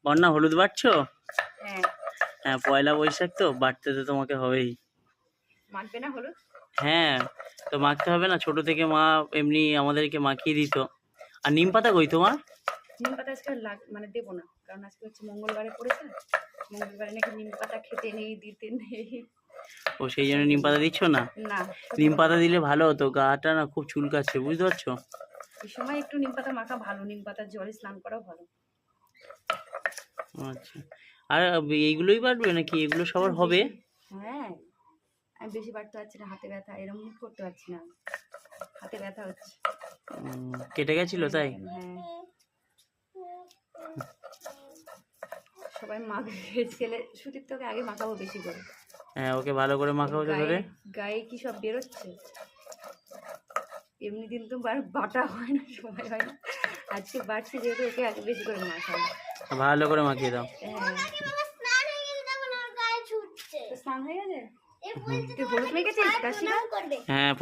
বন্যা হলুদ বাটছো? হ্যাঁ। হ্যাঁ, পয়লা বৈশাখ তো বাটতে তো তোমাকে হবেই। মাখবে না হলুদ? হ্যাঁ, তো মাখতে হবে না? ছোট থেকে মা এমনি আমাদেরকে মাখিয়ে দিত। আর নিম পাতা কই তোমার? নিম পাতা আজকে মানে দেবো না, কারণ আজকে হচ্ছে মঙ্গলবারে পড়েছে। মঙ্গলবারে নাকি নিম পাতা খেতে নেই, দিতে নেই। ও, সেই জন্য নিম পাতা দিচ্ছ না? না, নিম পাতা দিলে ভালো হতো, গাটা না খুব চুলকাচ্ছে, বুঝতে পারছো? এই সময় একটু নিম পাতা মাখা ভালো, নিম পাতার জলে স্নান করাও ভালো। আচ্ছা, আর এইগুলোই বাটবে নাকি এগুলো সবার হবে? হ্যাঁ, আমি বেশি বাড়তে পারছি না, হাতে ব্যথা, এরকম মুখ করতে পারছি না, হাতে ব্যথা হচ্ছে। কেটে গেছিল তাই? হ্যাঁ, সবাই মাখবে, ছেলে সুদীপ তোকে আগে মাখাবো বেশি করে। হ্যাঁ, ওকে ভালো করে মাখাও তো ধরে। গায়ে কি সব বেরোচ্ছে, এমনি দিন তো বাটা হয় না, সময় হয় না, আজকে বাড়ছি যেহেতু ওকে আগে বেশি করে মাখাবো। ভালো করে মাখিয়ে দাও। হ্যাঁ, স্নান হয়ে গেছে? তুই হলুদ মেখেছিস? কাশি? হ্যাঁ,